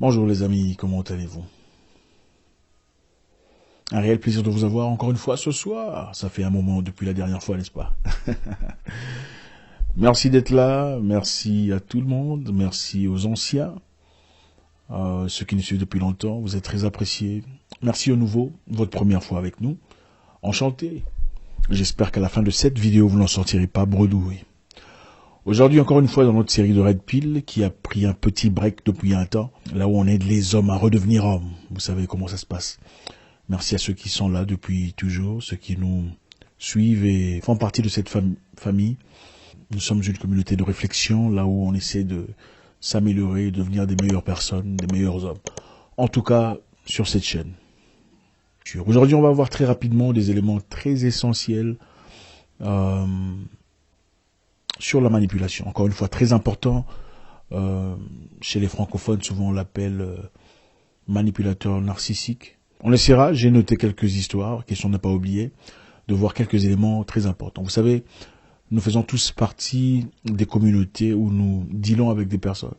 Bonjour les amis, comment allez-vous? Un réel plaisir de vous avoir encore une fois ce soir. Ça fait un moment depuis la dernière fois, n'est-ce pas? Merci d'être là, merci à tout le monde, merci aux anciens, ceux qui nous suivent depuis longtemps, vous êtes très appréciés. Merci aux nouveaux, votre première fois avec nous. Enchanté. J'espère qu'à la fin de cette vidéo, vous n'en sortirez pas bredouille. Aujourd'hui, encore une fois, dans notre série de Red Pill, qui a pris un petit break depuis un temps, là où on aide les hommes à redevenir hommes. Vous savez comment ça se passe. Merci à ceux qui sont là depuis toujours, ceux qui nous suivent et font partie de cette famille. Nous sommes une communauté de réflexion, là où on essaie de s'améliorer, de devenir des meilleures personnes, des meilleurs hommes. En tout cas, sur cette chaîne. Aujourd'hui, on va voir très rapidement des éléments très essentiels sur la manipulation. Encore une fois, très important. Chez les francophones, souvent on l'appelle manipulateur narcissique. On essaiera, j'ai noté quelques histoires, question de ne pas oublier, de voir quelques éléments très importants. Vous savez, nous faisons tous partie des communautés où nous dealons avec des personnes.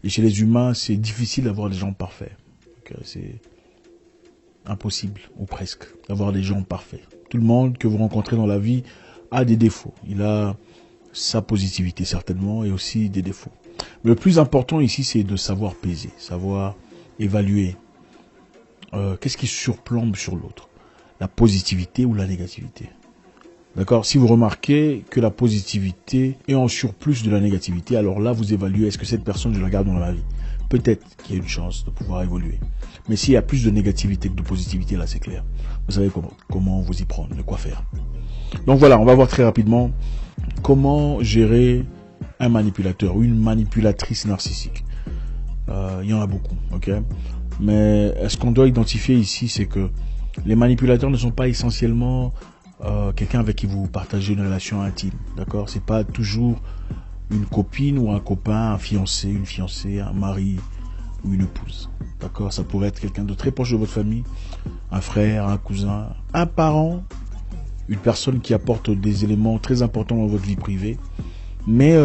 Et chez les humains, c'est difficile d'avoir des gens parfaits. C'est impossible, ou presque, d'avoir des gens parfaits. Tout le monde que vous rencontrez dans la vie a des défauts. Il a sa positivité certainement et aussi des défauts. Mais le plus important ici, c'est de savoir peser, savoir évaluer. Qu'est-ce qui surplombe sur l'autre? La positivité ou la négativité? D'accord? Si vous remarquez que la positivité est en surplus de la négativité, alors là, vous évaluez, est-ce que cette personne, je la garde dans ma vie? Peut-être qu'il y a une chance de pouvoir évoluer. Mais s'il y a plus de négativité que de positivité, là, c'est clair. Vous savez comment vous y prendre, de quoi faire. Donc voilà, on va voir très rapidement comment gérer un manipulateur ou une manipulatrice narcissique. Il y en a beaucoup, ok? Mais ce qu'on doit identifier ici, c'est que les manipulateurs ne sont pas essentiellement quelqu'un avec qui vous partagez une relation intime, d'accord? C'est pas toujours une copine ou un copain, un fiancé, une fiancée, un mari ou une épouse, d'accord? Ça pourrait être quelqu'un de très proche de votre famille, un frère, un cousin, un parent, une personne qui apporte des éléments très importants dans votre vie privée, mais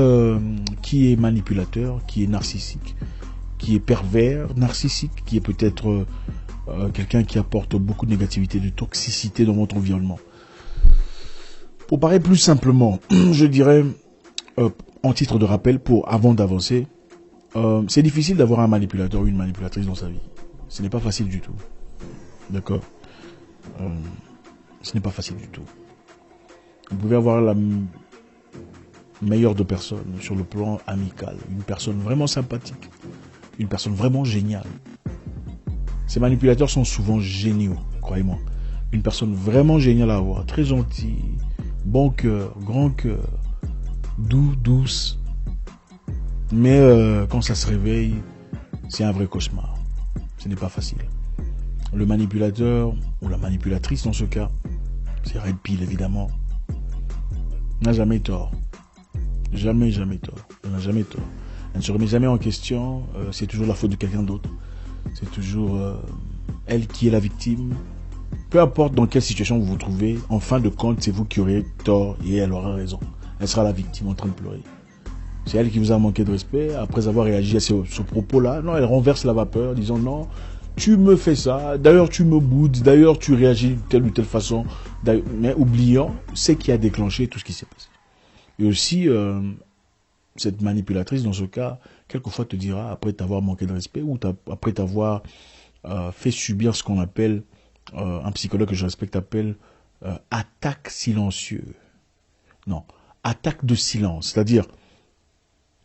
qui est manipulateur, qui est narcissique, qui est pervers, narcissique, qui est peut-être quelqu'un qui apporte beaucoup de négativité, de toxicité dans votre environnement. Pour parler plus simplement, je dirais, en titre de rappel, avant d'avancer, c'est difficile d'avoir un manipulateur ou une manipulatrice dans sa vie. Ce n'est pas facile du tout. D'accord? Ce n'est pas facile du tout. Vous pouvez avoir la meilleure de personnes sur le plan amical, une personne vraiment sympathique, une personne vraiment géniale. Ces manipulateurs sont souvent géniaux, croyez-moi. Une personne vraiment géniale à avoir, très gentille, bon cœur, grand cœur, douce. Mais quand ça se réveille, c'est un vrai cauchemar. Ce n'est pas facile. Le manipulateur, ou la manipulatrice dans ce cas, c'est Red Pill évidemment, n'a jamais tort. Jamais tort. Elle n'a jamais tort. Elle ne se remet jamais en question. C'est toujours la faute de quelqu'un d'autre. C'est toujours elle qui est la victime. Peu importe dans quelle situation vous vous trouvez, en fin de compte, c'est vous qui aurez tort et elle aura raison. Elle sera la victime en train de pleurer. C'est elle qui vous a manqué de respect après avoir réagi à ce propos-là. Non, elle renverse la vapeur, disant non, tu me fais ça, d'ailleurs tu me boudes, d'ailleurs tu réagis de telle ou telle façon, mais oubliant ce qui a déclenché tout ce qui s'est passé. Et aussi, cette manipulatrice, dans ce cas, quelquefois te dira, après t'avoir manqué de respect, ou après t'avoir fait subir ce qu'on appelle, un psychologue que je respecte appelle attaque silencieuse. Non, attaque de silence, c'est-à-dire,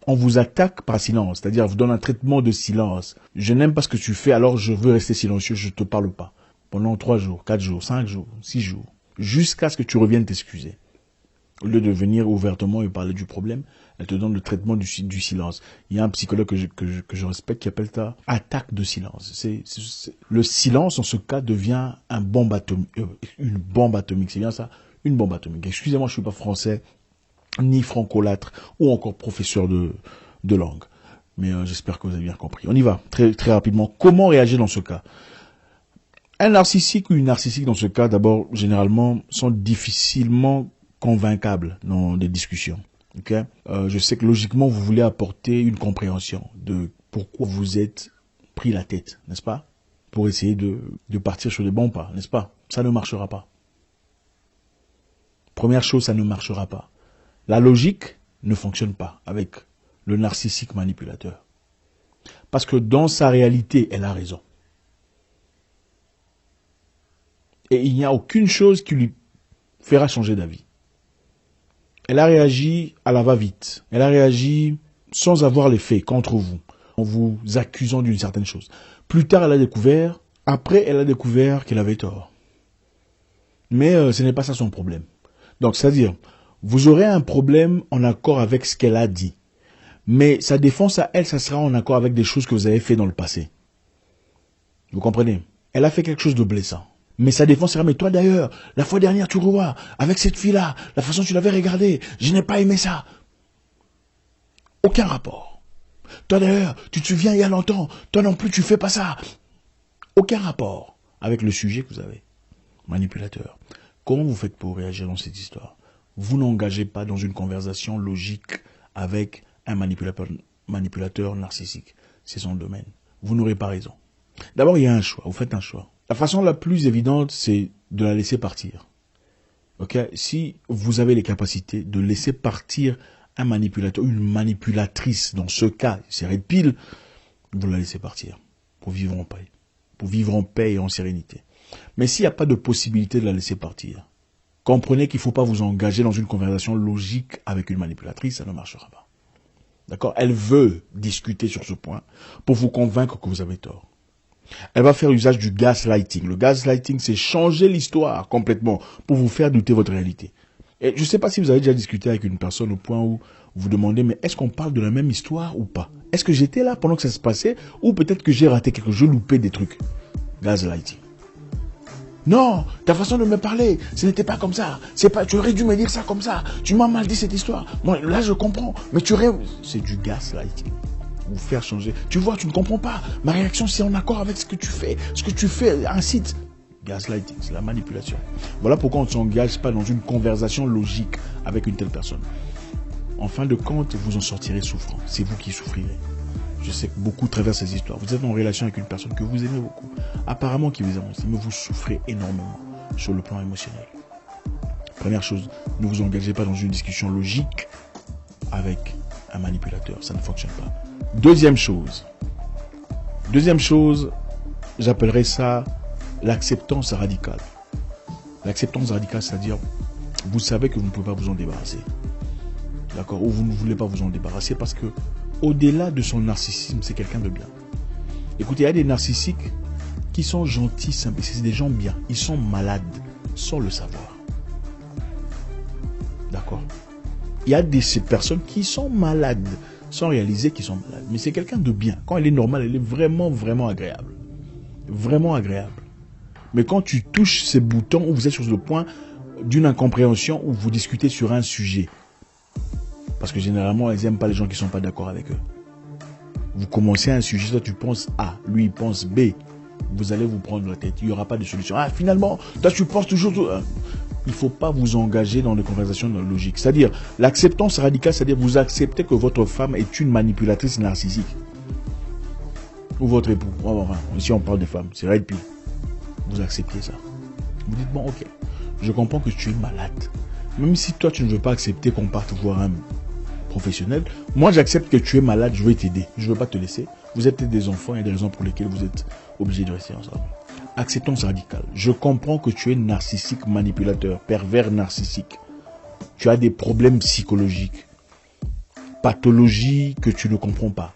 on vous attaque par silence, c'est-à-dire, on vous donne un traitement de silence. Je n'aime pas ce que tu fais, alors je veux rester silencieux, je ne te parle pas. Pendant 3 jours, 4 jours, 5 jours, 6 jours, jusqu'à ce que tu reviennes t'excuser. Au lieu de venir ouvertement et parler du problème, elle te donne le traitement du silence. Il y a un psychologue que je respecte qui appelle ça attaque de silence. Le silence, en ce cas, devient une bombe atomique. C'est bien ça, une bombe atomique. Excusez-moi, je ne suis pas français, ni francolâtre, ou encore professeur de langue. Mais j'espère que vous avez bien compris. On y va, très, très rapidement. Comment réagir dans ce cas? Un narcissique ou une narcissique, dans ce cas, d'abord, généralement, sont difficilement convaincables dans des discussions. Je sais que logiquement, vous voulez apporter une compréhension de pourquoi vous êtes pris la tête, n'est-ce pas? Pour essayer de partir sur des bons pas, n'est-ce pas? Ça ne marchera pas. Première chose, ça ne marchera pas. La logique ne fonctionne pas avec le narcissique manipulateur. Parce que dans sa réalité, elle a raison. Et il n'y a aucune chose qui lui fera changer d'avis. Elle a réagi à la va-vite. Elle a réagi sans avoir les faits contre vous, en vous accusant d'une certaine chose. Plus tard, elle a découvert, après, elle a découvert qu'elle avait tort. Mais ce n'est pas ça son problème. Donc, c'est-à-dire, vous aurez un problème en accord avec ce qu'elle a dit. Mais sa défense à elle, ça sera en accord avec des choses que vous avez fait dans le passé. Vous comprenez? Elle a fait quelque chose de blessant. Mais sa défense sera, mais toi d'ailleurs, la fois dernière, tu revois, avec cette fille-là, la façon dont tu l'avais regardée, je n'ai pas aimé ça. Aucun rapport. Toi d'ailleurs, tu te souviens il y a longtemps, toi non plus tu fais pas ça. Aucun rapport avec le sujet que vous avez. Manipulateur. Comment vous faites pour réagir dans cette histoire? Vous n'engagez pas dans une conversation logique avec un manipulateur narcissique. C'est son domaine. Vous n'aurez pas raison. D'abord, il y a un choix. Vous faites un choix. La façon la plus évidente, c'est de la laisser partir. Okay? Si vous avez les capacités de laisser partir un manipulateur, une manipulatrice, dans ce cas, c'est Red Pill, vous la laissez partir pour vivre en paix. Pour vivre en paix et en sérénité. Mais s'il n'y a pas de possibilité de la laisser partir, comprenez qu'il ne faut pas vous engager dans une conversation logique avec une manipulatrice, ça ne marchera pas. D'accord? Elle veut discuter sur ce point pour vous convaincre que vous avez tort. Elle va faire usage du gaslighting. Le gaslighting, c'est changer l'histoire complètement pour vous faire douter votre réalité. Et je ne sais pas si vous avez déjà discuté avec une personne au point où vous demandez, mais est-ce qu'on parle de la même histoire ou pas? Est-ce que j'étais là pendant que ça se passait ou peut-être que j'ai raté quelque chose, je loupais des trucs? Gaslighting. Non, ta façon de me parler, ce n'était pas comme ça. C'est pas, tu aurais dû me dire ça comme ça. Tu m'as mal dit cette histoire. Moi, là, je comprends. Mais c'est du gaslighting. Vous faire changer. Tu vois, tu ne comprends pas. Ma réaction, c'est en accord avec ce que tu fais. Ce que tu fais incite. Gaslighting, c'est la manipulation. Voilà pourquoi on ne s'engage pas dans une conversation logique avec une telle personne. En fin de compte, vous en sortirez souffrant. C'est vous qui souffrirez. Je sais que beaucoup traversent ces histoires. Vous êtes en relation avec une personne que vous aimez beaucoup. Apparemment qui vous aime aussi, mais vous souffrez énormément sur le plan émotionnel. Première chose, ne vous engagez pas dans une discussion logique avec un manipulateur. Ça ne fonctionne pas. Deuxième chose, j'appellerais ça l'acceptance radicale. L'acceptance radicale, c'est-à-dire, vous savez que vous ne pouvez pas vous en débarrasser. D'accord? Ou vous ne voulez pas vous en débarrasser parce que, au-delà de son narcissisme, c'est quelqu'un de bien. Écoutez, il y a des narcissiques qui sont gentils, simples, c'est des gens bien. Ils sont malades, sans le savoir. D'accord? Il y a ces personnes qui sont malades, sans réaliser qu'ils sont malades. Mais c'est quelqu'un de bien. Quand elle est normale, elle est vraiment, vraiment agréable. Vraiment agréable. Mais quand tu touches ces boutons où vous êtes sur le point d'une incompréhension, où vous discutez sur un sujet, parce que généralement, elles n'aiment pas les gens qui ne sont pas d'accord avec eux. Vous commencez un sujet, toi tu penses A, lui il pense B. Vous allez vous prendre la tête. Il n'y aura pas de solution. Ah, finalement, toi tu penses toujours... Il ne faut pas vous engager dans des conversations logiques. C'est-à-dire, l'acceptance radicale, c'est-à-dire vous acceptez que votre femme est une manipulatrice narcissique. Ou votre époux. Enfin, ici on parle des femmes, c'est Red Pill. Vous acceptez ça. Vous dites, bon, ok, je comprends que tu es malade. Même si toi tu ne veux pas accepter qu'on parte voir un professionnel, moi j'accepte que tu es malade, je vais t'aider. Je ne veux pas te laisser. Vous êtes des enfants, il y a des raisons pour lesquelles vous êtes obligés de rester ensemble. Acceptance radicale. Je comprends que tu es narcissique, manipulateur, pervers narcissique. Tu as des problèmes psychologiques, pathologies que tu ne comprends pas.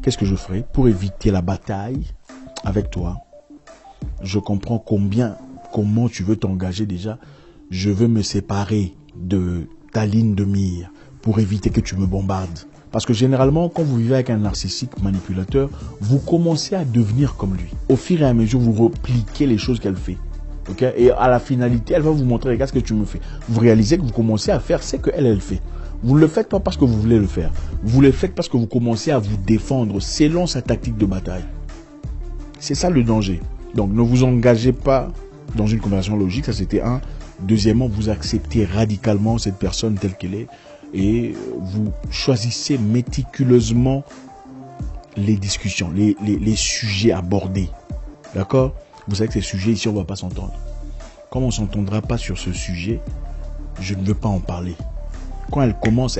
Qu'est-ce que je ferai pour éviter la bataille avec toi? Je comprends comment tu veux t'engager déjà. Je veux me séparer de ta ligne de mire pour éviter que tu me bombardes. Parce que généralement, quand vous vivez avec un narcissique manipulateur, vous commencez à devenir comme lui. Au fur et à mesure, vous repliquez les choses qu'elle fait. Okay? Et à la finalité, elle va vous montrer, regarde ce que tu me fais. Vous réalisez que vous commencez à faire ce qu'elle fait. Vous ne le faites pas parce que vous voulez le faire. Vous le faites parce que vous commencez à vous défendre selon sa tactique de bataille. C'est ça le danger. Donc ne vous engagez pas dans une conversation logique, ça c'était un. Deuxièmement, vous acceptez radicalement cette personne telle qu'elle est et vous choisissez méticuleusement les discussions, les sujets abordés. D'accord? Vous savez que ces sujets ici, on ne va pas s'entendre. Comme on ne s'entendra pas sur ce sujet, je ne veux pas en parler. Quand elle commence,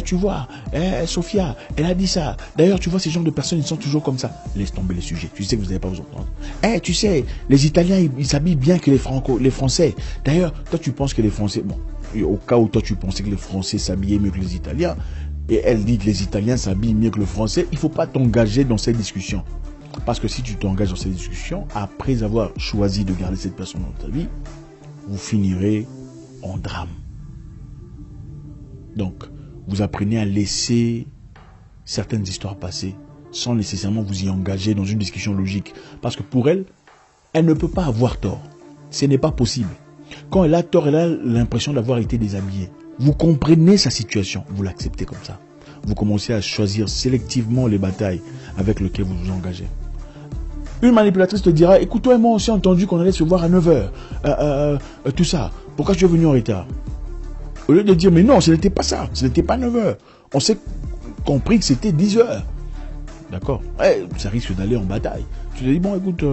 tu vois, Sophia, elle a dit ça. D'ailleurs, tu vois, ces genres de personnes, ils sont toujours comme ça. Laisse tomber les sujets. Tu sais que vous n'allez pas vous entendre. Tu sais, les Italiens, ils s'habillent bien que les Français. D'ailleurs, toi, tu penses que les Français... Bon, au cas où toi, tu pensais que les Français s'habillaient mieux que les Italiens, et elle dit que les Italiens s'habillent mieux que le Français, il ne faut pas t'engager dans cette discussion. Parce que si tu t'engages dans cette discussion, après avoir choisi de garder cette personne dans ta vie, vous finirez en drame. Donc, vous apprenez à laisser certaines histoires passer sans nécessairement vous y engager dans une discussion logique. Parce que pour elle, elle ne peut pas avoir tort. Ce n'est pas possible. Quand elle a tort, elle a l'impression d'avoir été déshabillée. Vous comprenez sa situation, vous l'acceptez comme ça. Vous commencez à choisir sélectivement les batailles avec lesquelles vous vous engagez. Une manipulatrice te dira, écoute, toi et moi, on s'est entendu qu'on allait se voir à 9h. Tout ça. Pourquoi tu es venu en retard? Au lieu de dire, mais non, ce n'était pas ça. Ce n'était pas 9h. On s'est compris que c'était 10h. D'accord? Ça risque d'aller en bataille. Tu te dis, bon, écoute,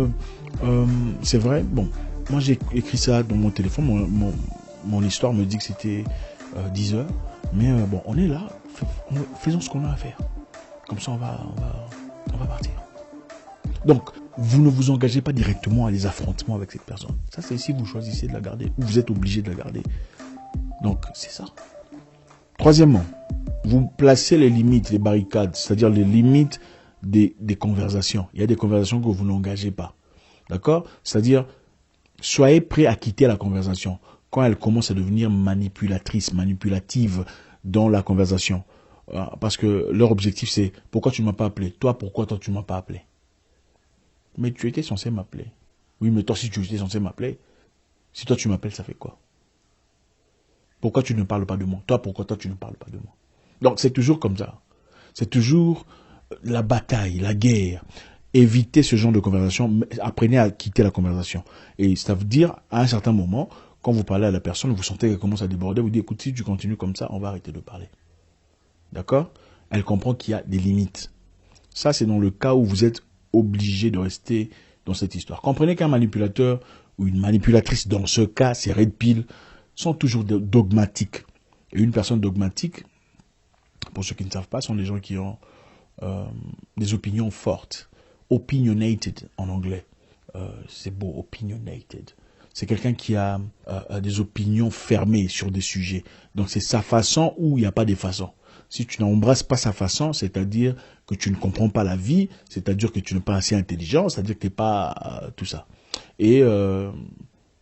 c'est vrai. Bon, moi, j'ai écrit ça dans mon téléphone. Mon histoire me dit que c'était 10h. Mais bon, on est là. Faisons ce qu'on a à faire. Comme ça, on va partir. Donc, vous ne vous engagez pas directement à des affrontements avec cette personne. Ça, c'est si vous choisissez de la garder ou vous êtes obligé de la garder. Donc, c'est ça. Troisièmement, vous placez les limites, les barricades, c'est-à-dire les limites des conversations. Il y a des conversations que vous n'engagez pas. D'accord? C'est-à-dire, soyez prêt à quitter la conversation quand elle commence à devenir manipulative dans la conversation. Parce que leur objectif, c'est « Pourquoi tu ne m'as pas appelé? Toi, pourquoi toi, tu ne m'as pas appelé ?» Mais tu étais censé m'appeler. Oui, mais toi, si tu étais censé m'appeler, si toi, tu m'appelles, ça fait quoi? Pourquoi tu ne parles pas de moi? Toi, pourquoi toi, tu ne parles pas de moi? Donc, c'est toujours comme ça. C'est toujours la bataille, la guerre. Évitez ce genre de conversation. Apprenez à quitter la conversation. Et ça veut dire, à un certain moment, quand vous parlez à la personne, vous sentez qu'elle commence à déborder, vous dites, écoute, si tu continues comme ça, on va arrêter de parler. D'accord? Elle comprend qu'il y a des limites. Ça, c'est dans le cas où vous êtes obligé de rester dans cette histoire. Comprenez qu'un manipulateur ou une manipulatrice, dans ce cas, ces red pill, sont toujours dogmatiques. Et une personne dogmatique, pour ceux qui ne savent pas, sont des gens qui ont des opinions fortes. Opinionated en anglais. C'est beau, opinionated. C'est quelqu'un qui a des opinions fermées sur des sujets. Donc c'est sa façon ou il n'y a pas de façon. Si tu n'embrasses pas sa façon, c'est-à-dire que tu ne comprends pas la vie, c'est-à-dire que tu n'es pas assez intelligent, c'est-à-dire que tu n'es pas tout ça. Et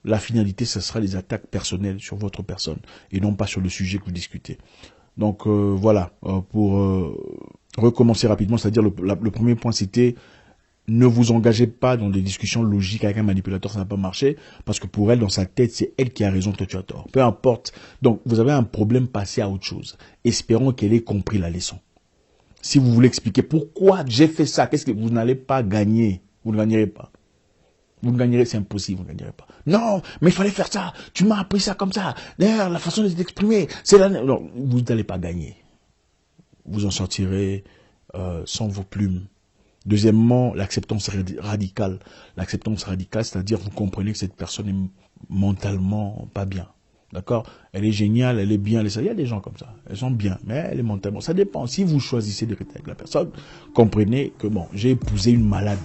la finalité, ce sera les attaques personnelles sur votre personne et non pas sur le sujet que vous discutez. Donc voilà, pour recommencer rapidement, c'est-à-dire le premier point, c'était ne vous engagez pas dans des discussions logiques avec un manipulateur, ça n'a pas marché, parce que pour elle, dans sa tête, c'est elle qui a raison, toi tu as tort. Peu importe. Donc, vous avez un problème, passez à autre chose. Espérons qu'elle ait compris la leçon. Si vous voulez expliquer pourquoi j'ai fait ça, qu'est-ce que vous n'allez pas gagner? Vous ne gagnerez pas. Vous ne gagnerez, c'est impossible, vous ne gagnerez pas. Non, mais il fallait faire ça. Tu m'as appris ça comme ça. D'ailleurs, la façon de t'exprimer, c'est la... Non, vous n'allez pas gagner. Vous en sortirez sans vos plumes. Deuxièmement, l'acceptance radicale. L'acceptance radicale, c'est-à-dire vous comprenez que cette personne est mentalement pas bien. D'accord? Elle est géniale, elle est bien. Il y a des gens comme ça. Elles sont bien, mais elle est mentalement. Ça dépend. Si vous choisissez de rester avec la personne, comprenez que bon, j'ai épousé une malade.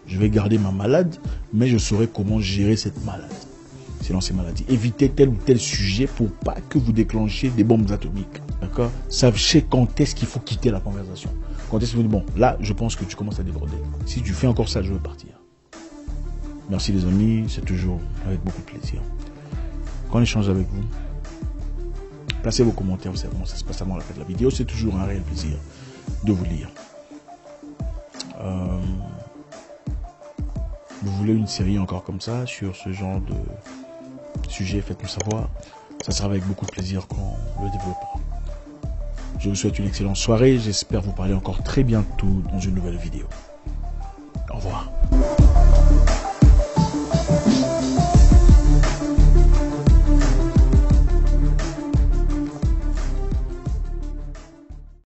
Je vais garder ma malade, mais je saurai comment gérer cette malade. Sinon, c'est maladie. Évitez tel ou tel sujet pour pas que vous déclenchiez des bombes atomiques. D'accord? Sachez quand est-ce qu'il faut quitter la conversation. Quand est-ce que vous dites, bon, là, je pense que tu commences à déborder. Si tu fais encore ça, je veux partir. Merci les amis, c'est toujours avec beaucoup de plaisir. Quand on échange avec vous, placez vos commentaires, vous savez comment ça se passe avant la fin de la vidéo. C'est toujours un réel plaisir de vous lire. Vous voulez une série encore comme ça, sur ce genre de sujet, faites-nous savoir. Ça sera avec beaucoup de plaisir qu'on le développera. Je vous souhaite une excellente soirée. J'espère vous parler encore très bientôt dans une nouvelle vidéo. Au revoir.